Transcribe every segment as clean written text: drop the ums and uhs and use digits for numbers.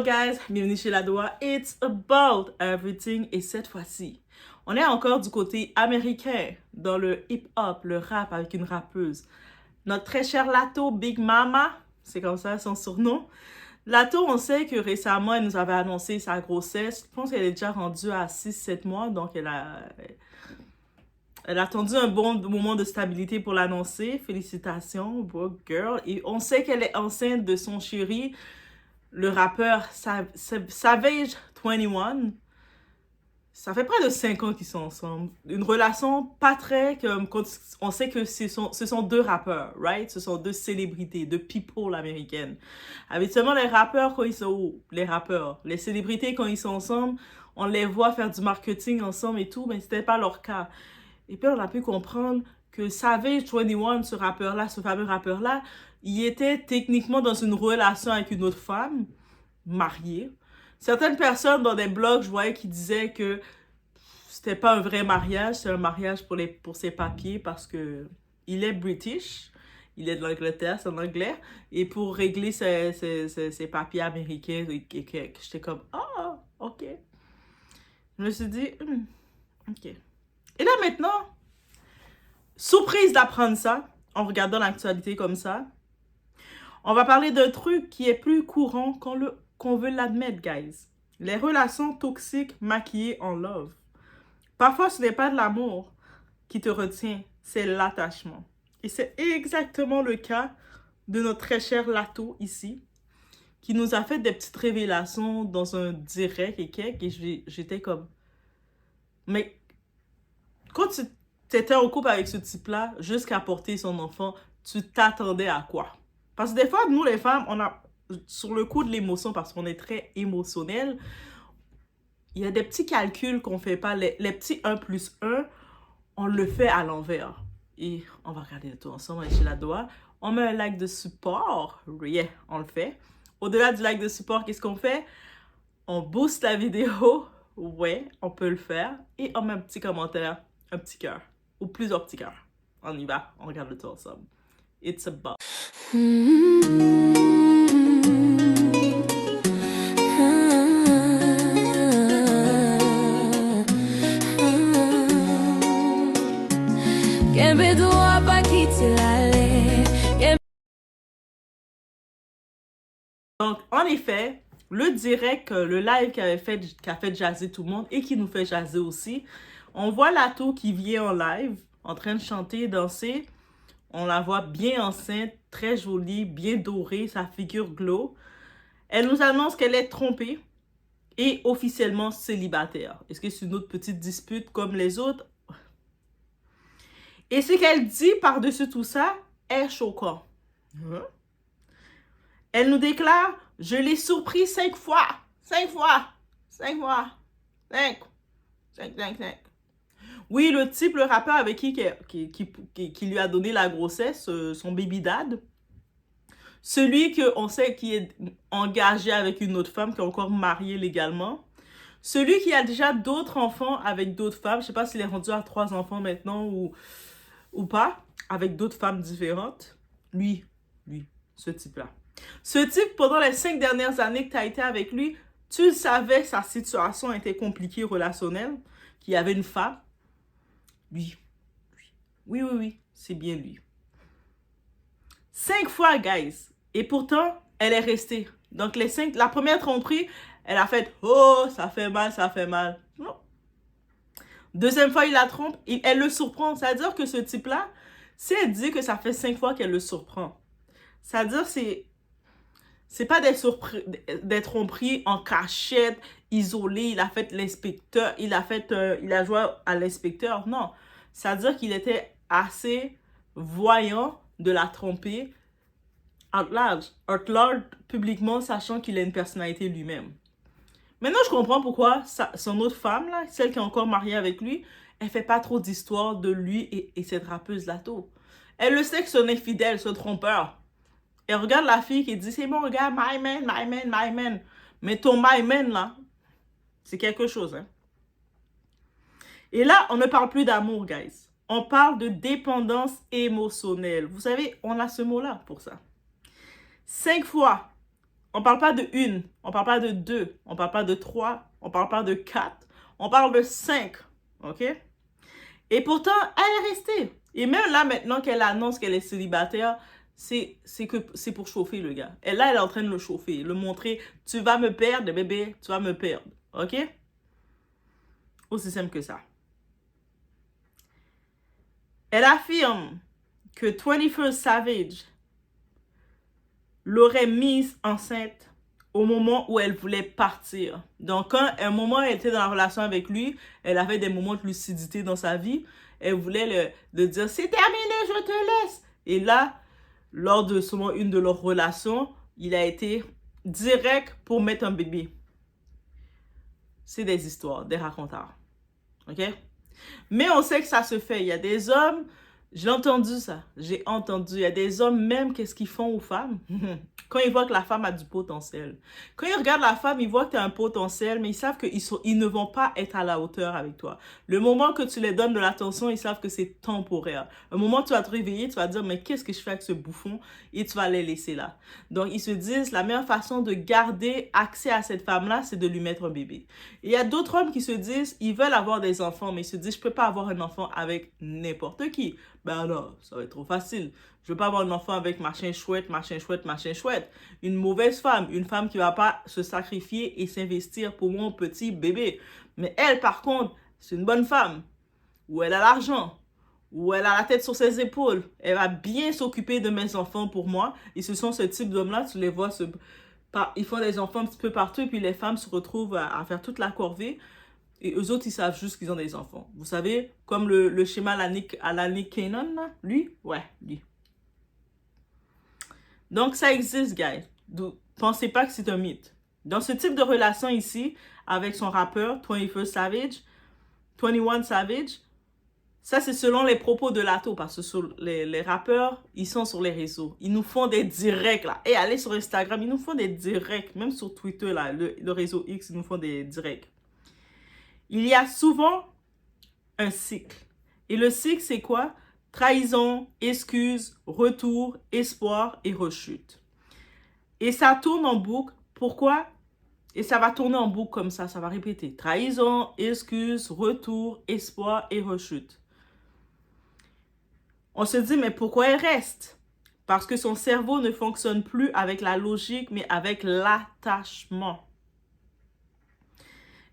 Guys, bienvenue chez Ladoa. It's about everything. Et cette fois-ci, on est encore du côté américain dans le hip-hop, le rap avec une rappeuse. Notre très cher Lato, Big Mama, c'est comme ça son surnom. Lato, on sait que récemment, elle nous avait annoncé sa grossesse. Je pense qu'elle est déjà rendue à 6-7 mois, donc elle a attendu un bon moment de stabilité pour l'annoncer. Félicitations, bro, girl. Et on sait qu'elle est enceinte de son chéri, le rappeur Savage 21. Ça fait près de 5 ans qu'ils sont ensemble. Une relation pas très comme on sait que ce sont deux rappeurs, right? Ce sont deux célébrités, deux people américaines. Habituellement, les rappeurs, quand ils sont les célébrités, quand ils sont ensemble, on les voit faire du marketing ensemble et tout, mais c'était pas leur cas. Et puis, on a pu comprendre que Savage 21, ce rappeur-là, ce fameux rappeur-là, il était techniquement dans une relation avec une autre femme, mariée. Certaines personnes dans des blogs, je voyais qui disaient que c'était pas un vrai mariage, c'est un mariage pour ses papiers parce que il est British, il est de l'Angleterre, c'est en anglais, et pour régler ses papiers américains, j'étais comme, ah, ok. Je me suis dit, ok. Et là maintenant, surprise d'apprendre ça, en regardant l'actualité comme ça, on va parler d'un truc qui est plus courant qu'on veut l'admettre, guys. Les relations toxiques maquillées en love. Parfois, ce n'est pas de l'amour qui te retient, c'est l'attachement. Et c'est exactement le cas de notre très cher Lato ici, qui nous a fait des petites révélations dans un direct et j'étais comme... Mais quand tu étais en couple avec ce type-là, jusqu'à porter son enfant, tu t'attendais à quoi? Parce que des fois, nous les femmes, on a sur le coup de l'émotion, parce qu'on est très émotionnel, il y a des petits calculs qu'on fait pas. Les petits 1 plus 1, on le fait à l'envers. Et on va regarder tout ensemble chez Ladoa. On met un like de support. Yeah, on le fait. Au-delà du like de support, qu'est-ce qu'on fait? On booste la vidéo. Ouais, on peut le faire. Et on met un petit commentaire, un petit cœur. Ou plusieurs petits cœurs. On y va, on regarde le tout ensemble. It's about. Donc, en effet, le direct, le live qui a fait jaser tout le monde et qui nous fait jaser aussi, on voit Lato qui vient en live, en train de chanter et danser. On la voit bien enceinte, très jolie, bien dorée, sa figure glow. Elle nous annonce qu'elle est trompée et officiellement célibataire. Est-ce que c'est une autre petite dispute comme les autres? Et ce qu'elle dit par-dessus tout ça est choquant. Elle nous déclare, je l'ai surpris 5 fois. 5 fois. 5 fois. 5. 5, 5, 5. Oui, le type, le rappeur avec qui lui a donné la grossesse, son baby dad. Celui qu'on sait qui est engagé avec une autre femme, qui est encore marié légalement. Celui qui a déjà d'autres enfants avec d'autres femmes. Je ne sais pas s'il est rendu à 3 enfants maintenant ou pas, avec d'autres femmes différentes. Lui, ce type-là. Ce type, pendant les 5 dernières années que tu as été avec lui, tu le savais, sa situation était compliquée relationnelle, qu'il y avait une femme. Lui. Oui, c'est bien lui. 5 fois, guys. Et pourtant, elle est restée. Donc, la première tromperie, elle a fait « Oh, ça fait mal, ça fait mal. » Non. Deuxième fois, il la trompe, elle le surprend. C'est-à-dire que ce type-là, si elle dit que ça fait 5 fois qu'elle le surprend, c'est-à-dire c'est pas des tromperies en cachette, isolées, il a fait l'inspecteur, il a joué à l'inspecteur. Non, c'est-à-dire qu'il était assez voyant de la tromper out loud, publiquement, sachant qu'il a une personnalité lui-même. Maintenant, je comprends pourquoi son autre femme, là, celle qui est encore mariée avec lui, elle fait pas trop d'histoire de lui et cette rappeuse Lato. Elle le sait que son infidèle, ce trompeur. Et regarde la fille qui dit, c'est bon, regarde, my man, my man, my man. Mais ton my man, là, c'est quelque chose, hein. Et là, on ne parle plus d'amour, guys. On parle de dépendance émotionnelle. Vous savez, on a ce mot-là pour ça. 5 fois, On parle pas de une, on parle pas de deux, on parle pas de trois, on parle pas de quatre, on parle de cinq, ok? Et pourtant, elle est restée. Et même là, maintenant qu'elle annonce qu'elle est célibataire, c'est pour chauffer le gars. Et là, elle est en train de le chauffer, le montrer, tu vas me perdre, bébé, tu vas me perdre, ok? Aussi simple que ça. Elle affirme que 21st Savage l'aurait mise enceinte au moment où elle voulait partir. Donc, quand un moment elle était dans la relation avec lui, elle avait des moments de lucidité dans sa vie. Elle voulait le dire, c'est terminé, je te laisse. Et là, lors de seulement une de leurs relations, il a été direct pour mettre un bébé. C'est des histoires, des racontards. OK? Mais on sait que ça se fait. Il y a des hommes, j'ai entendu ça, j'ai entendu. Il y a des hommes, même, qu'est-ce qu'ils font aux femmes? Quand ils voient que la femme a du potentiel. Quand ils regardent la femme, ils voient que tu as un potentiel, mais ils savent qu'ils ne vont pas être à la hauteur avec toi. Le moment que tu les donnes de l'attention, ils savent que c'est temporaire. Un moment, tu vas te réveiller, tu vas te dire, mais qu'est-ce que je fais avec ce bouffon? Et tu vas les laisser là. Donc, ils se disent, la meilleure façon de garder accès à cette femme-là, c'est de lui mettre un bébé. Et il y a d'autres hommes qui se disent, ils veulent avoir des enfants, mais ils se disent, je peux pas avoir un enfant avec n'importe qui. Ben non, ça va être trop facile. Je veux pas avoir un enfant avec machin chouette, machin chouette, machin chouette. Une mauvaise femme, une femme qui va pas se sacrifier et s'investir pour mon petit bébé. Mais elle, par contre, c'est une bonne femme. Où elle a l'argent, où elle a la tête sur ses épaules. Elle va bien s'occuper de mes enfants pour moi. Et ce sont ce type d'hommes-là, tu les vois, ils font des enfants un petit peu partout. Et puis les femmes se retrouvent à faire toute la corvée. Et eux autres, ils savent juste qu'ils ont des enfants. Vous savez, comme le schéma à la Nick Cannon, là. Lui? Ouais, lui. Donc, ça existe, guys. Pensez pas que c'est un mythe. Dans ce type de relation ici, avec son rappeur, 21 Savage, ça, c'est selon les propos de Lato, parce que les rappeurs, ils sont sur les réseaux. Ils nous font des directs, là. Et allez sur Instagram, ils nous font des directs. Même sur Twitter, là, le réseau X, ils nous font des directs. Il y a souvent un cycle. Et le cycle, c'est quoi? Trahison, excuse, retour, espoir et rechute. Et ça tourne en boucle. Pourquoi? Et ça va tourner en boucle comme ça va répéter. Trahison, excuse, retour, espoir et rechute. On se dit, mais pourquoi elle reste? Parce que son cerveau ne fonctionne plus avec la logique, mais avec l'attachement.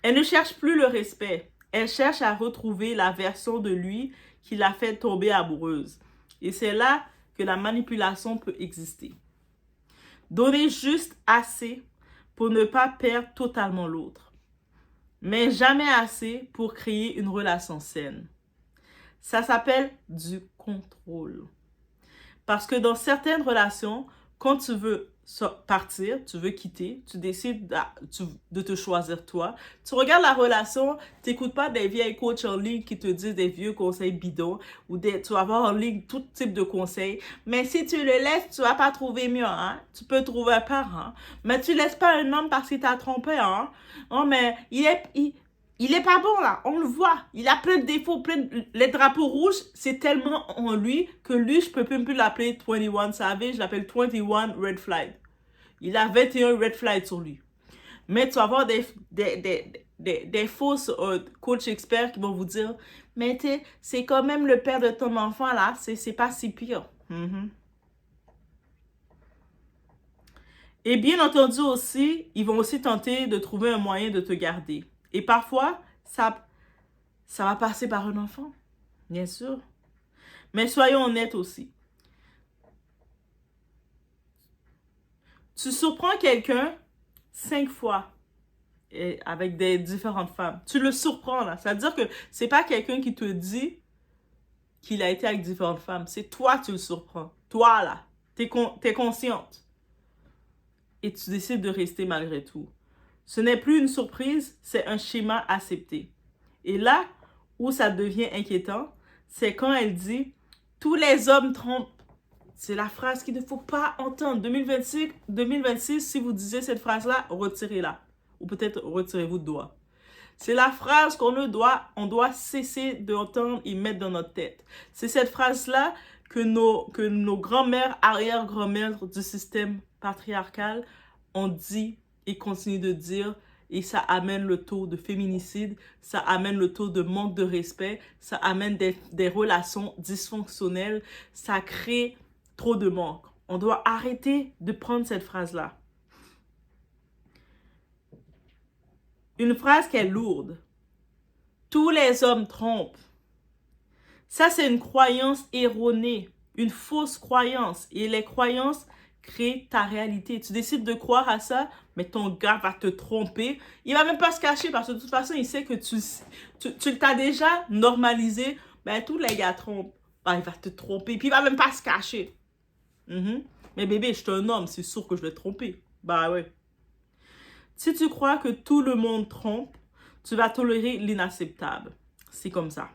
Elle ne cherche plus le respect. Elle cherche à retrouver la version de lui qui l'a fait tomber amoureuse. Et c'est là que la manipulation peut exister. Donner juste assez pour ne pas perdre totalement l'autre, mais jamais assez pour créer une relation saine. Ça s'appelle du contrôle. Parce que dans certaines relations, quand tu veux partir, tu veux quitter, tu décides de te choisir toi. Tu regardes la relation, tu n'écoutes pas des vieilles coachs en ligne qui te disent des vieux conseils bidons ou tu vas avoir en ligne tout type de conseils. Mais si tu le laisses, tu vas pas trouver mieux, hein? Tu peux trouver un parent. Mais tu laisses pas un homme parce qu'il t'a trompé, hein? Oh, mais il est pas bon, là. On le voit. Il a plein de défauts, les drapeaux rouges, c'est tellement en lui que lui, je peux même plus l'appeler 21 Savage, je l'appelle 21 Red Flag. Il a 21 Red Flags sur lui. Mais tu vas avoir des fausses coachs experts qui vont vous dire, mais c'est quand même le père de ton enfant, là. C'est pas si pire. Et bien entendu aussi, ils vont aussi tenter de trouver un moyen de te garder. Et parfois, ça va passer par un enfant, bien sûr. Mais soyons honnêtes aussi. Tu surprends quelqu'un 5 fois avec des différentes femmes. Tu le surprends, là. C'est-à-dire que c'est pas quelqu'un qui te dit qu'il a été avec différentes femmes. C'est toi tu le surprends. Toi, là. T'es consciente. Et tu décides de rester malgré tout. Ce n'est plus une surprise, c'est un schéma accepté. Et là où ça devient inquiétant, c'est quand elle dit « Tous les hommes trompent ». C'est la phrase qu'il ne faut pas entendre. 2026, si vous disiez cette phrase-là, retirez-la. Ou peut-être retirez-vous de doigt. C'est la phrase on doit cesser d'entendre et mettre dans notre tête. C'est cette phrase-là que nos grands-mères, arrière-grand-mères du système patriarcal on dit et continue de dire, et ça amène le taux de féminicide, ça amène le taux de manque de respect, ça amène des relations dysfonctionnelles, ça crée trop de manque. On doit arrêter de prendre cette phrase-là. Une phrase qui est lourde. Tous les hommes trompent. Ça, c'est une croyance erronée, une fausse croyance. Et les croyances créent ta réalité. Tu décides de croire à ça, mais ton gars va te tromper. Il va même pas se cacher parce que de toute façon, il sait que tu t'as déjà normalisé. Ben, tous les gars trompent. Ben, il va te tromper. Puis il va même pas se cacher. Mais bébé, je suis un homme, c'est sûr que je vais te tromper. Bah ouais. Si tu crois que tout le monde trompe, tu vas tolérer l'inacceptable. C'est comme ça.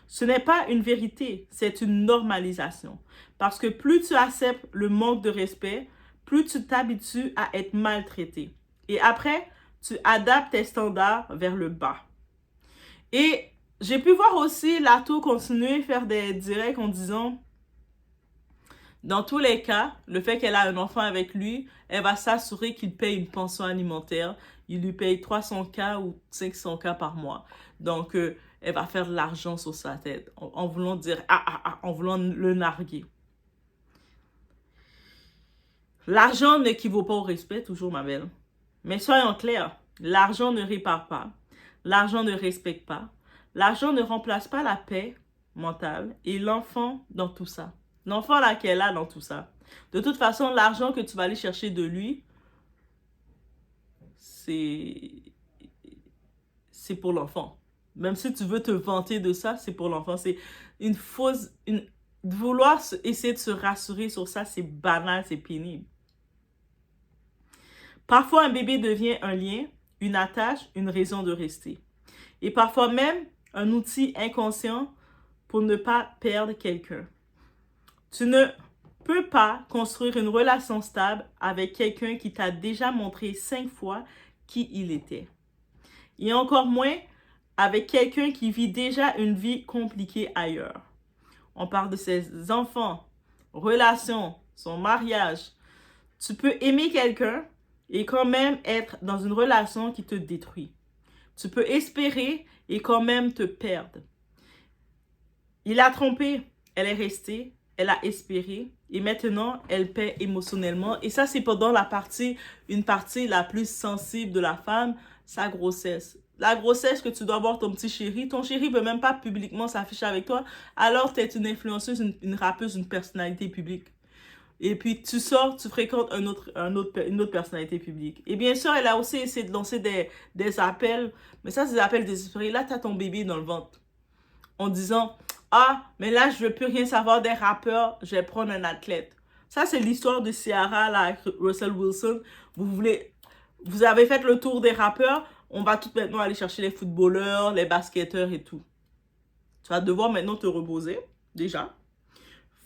Ce n'est pas une vérité, c'est une normalisation. Parce que plus tu acceptes le manque de respect, plus tu t'habitues à être maltraité. Et après, tu adaptes tes standards vers le bas. Et j'ai pu voir aussi Lato continuer à faire des directs en disant, dans tous les cas, le fait qu'elle a un enfant avec lui, elle va s'assurer qu'il paye une pension alimentaire. Il lui paye 300K ou 500K par mois. Donc, elle va faire de l'argent sur sa tête en voulant dire en voulant le narguer. L'argent n'équivaut pas au respect, toujours ma belle. Mais soyons clairs, l'argent ne répare pas. L'argent ne respecte pas. L'argent ne remplace pas la paix mentale et l'enfant dans tout ça. L'enfant là qu'elle a dans tout ça. De toute façon, l'argent que tu vas aller chercher de lui, c'est pour l'enfant. Même si tu veux te vanter de ça, c'est pour l'enfant. C'est une fausse... Vouloir essayer de se rassurer sur ça, c'est banal, c'est pénible. Parfois, un bébé devient un lien, une attache, une raison de rester. Et parfois même, un outil inconscient pour ne pas perdre quelqu'un. Tu ne peux pas construire une relation stable avec quelqu'un qui t'a déjà montré 5 fois qui il était. Et encore moins avec quelqu'un qui vit déjà une vie compliquée ailleurs. On parle de ses enfants, relations, son mariage. Tu peux aimer quelqu'un et quand même être dans une relation qui te détruit. Tu peux espérer et quand même te perdre. Il a trompé, elle est restée, elle a espéré et maintenant elle paie émotionnellement. Et ça, c'est pendant une partie la plus sensible de la femme, sa grossesse. La grossesse que tu dois avoir ton petit chéri, ton chéri ne peut même pas publiquement s'afficher avec toi, alors tu es une influenceuse, une rappeuse, une personnalité publique. Et puis tu sors, tu fréquentes une autre personnalité publique. Et bien sûr, elle a aussi essayé de lancer des appels, mais ça, c'est des appels désespérés. Là, tu as ton bébé dans le ventre. En disant, ah, mais là, je veux plus rien savoir des rappeurs, je vais prendre un athlète. Ça, c'est l'histoire de Ciara là, avec Russell Wilson. Vous avez fait le tour des rappeurs, on va tout maintenant aller chercher les footballeurs, les basketteurs et tout. Tu vas devoir maintenant te reposer, déjà.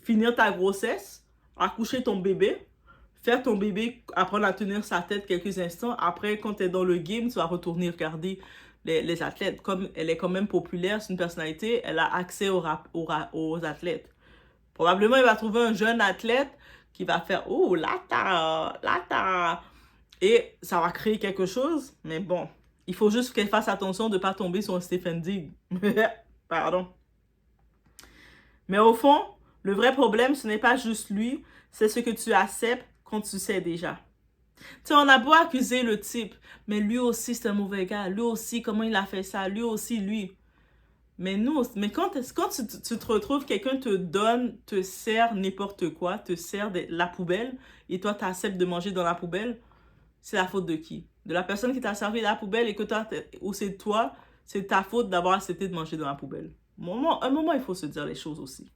Finir ta grossesse, accoucher ton bébé, faire ton bébé apprendre à tenir sa tête quelques instants. Après, quand tu es dans le game, tu vas retourner regarder les athlètes. Comme elle est quand même populaire, c'est une personnalité, elle a accès aux athlètes. Probablement, il va trouver un jeune athlète qui va faire « Oh, là. Et ça va créer quelque chose, mais bon, il faut juste qu'elle fasse attention de ne pas tomber sur un Stephen Diggs. Pardon. Mais au fond, le vrai problème, ce n'est pas juste lui, c'est ce que tu acceptes quand tu sais déjà. Tu sais, on a beau accuser le type, mais lui aussi, c'est un mauvais gars. Lui aussi, comment il a fait ça? Lui aussi, lui. Mais quand tu te retrouves, quelqu'un te sert n'importe quoi, te sert de la poubelle, et toi, tu acceptes de manger dans la poubelle, c'est la faute de qui? De la personne qui t'a servi la poubelle et que toi, ou c'est toi, c'est ta faute d'avoir accepté de manger dans la poubelle. Un moment, il faut se dire les choses aussi.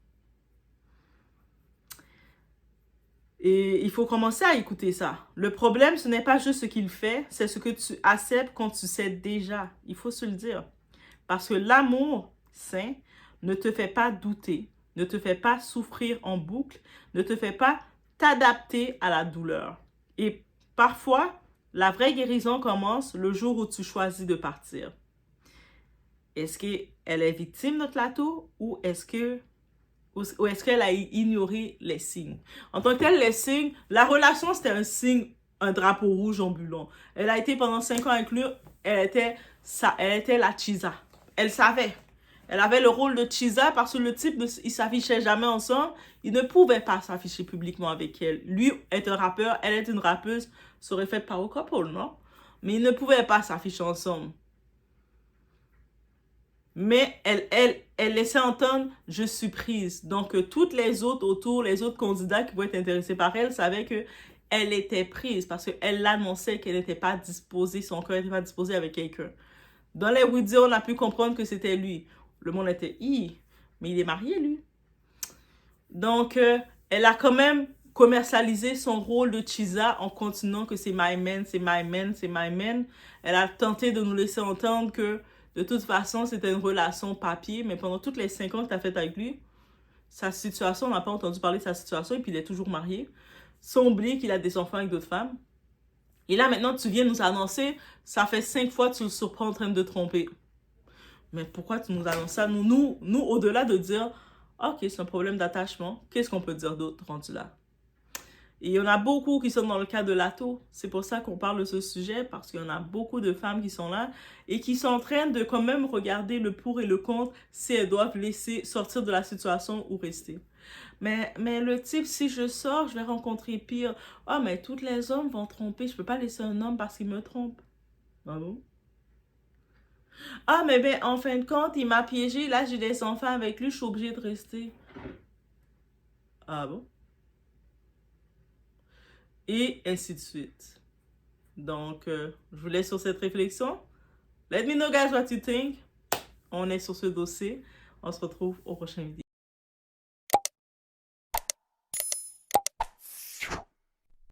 Et il faut commencer à écouter ça. Le problème, ce n'est pas juste ce qu'il fait, c'est ce que tu acceptes quand tu sais déjà. Il faut se le dire. Parce que l'amour sain ne te fait pas douter, ne te fait pas souffrir en boucle, ne te fait pas t'adapter à la douleur. Et parfois, la vraie guérison commence le jour où tu choisis de partir. Est-ce qu'elle est victime, notre Lato, ou est-ce qu'elle a ignoré les signes? En tant que tel, les signes, la relation, c'était un signe un drapeau rouge ambulant. Elle a été pendant 5 ans avec lui, elle était la Chisa. Elle savait. Elle avait le rôle de Chisa parce que le type, ils s'affichaient jamais ensemble. Il ne pouvait pas s'afficher publiquement avec elle. Lui est un rappeur, elle est une rappeuse. Ça aurait fait power couple, non? Mais ils ne pouvaient pas s'afficher ensemble. Mais elle laissait entendre, je suis prise. Donc, toutes les autres autour, les autres candidats qui pouvaient être intéressés par elle, savaient que elle était prise parce qu'elle annonçait qu'elle n'était pas disposée, son cœur n'était pas disposé avec quelqu'un. Dans les oui on a pu comprendre que c'était lui. Le monde était, mais il est marié, lui. Donc, elle a quand même commercialisé son rôle de Chisa en continuant que c'est my man, c'est my man, c'est my man. Elle a tenté de nous laisser entendre que de toute façon, c'était une relation papier, mais pendant toutes les 5 ans que tu as fait avec lui, sa situation, on n'a pas entendu parler de sa situation, et puis il est toujours marié. Sans oublier qu'il a des enfants avec d'autres femmes. Et là, maintenant, tu viens nous annoncer, ça fait 5 fois que tu le surprends en train de te tromper. Mais pourquoi tu nous annonces ça? Nous au-delà de dire, ok, c'est un problème d'attachement, qu'est-ce qu'on peut dire d'autre rendu là? Et il y en a beaucoup qui sont dans le cas de Lato. C'est pour ça qu'on parle de ce sujet, parce qu'il y en a beaucoup de femmes qui sont là et qui sont en train de quand même regarder le pour et le contre si elles doivent laisser sortir de la situation ou rester. Mais le type, si je sors, je vais rencontrer pire. Ah, mais tous les hommes vont tromper. Je peux pas laisser un homme parce qu'il me trompe. Ah bon? Ah, mais ben, en fin de compte, il m'a piégé. Là, j'ai des enfants avec lui. Je suis obligée de rester. Ah bon? Et ainsi de suite. Donc, je vous laisse sur cette réflexion. Let me know, guys, what you think. On est sur ce dossier. On se retrouve au prochain vidéo.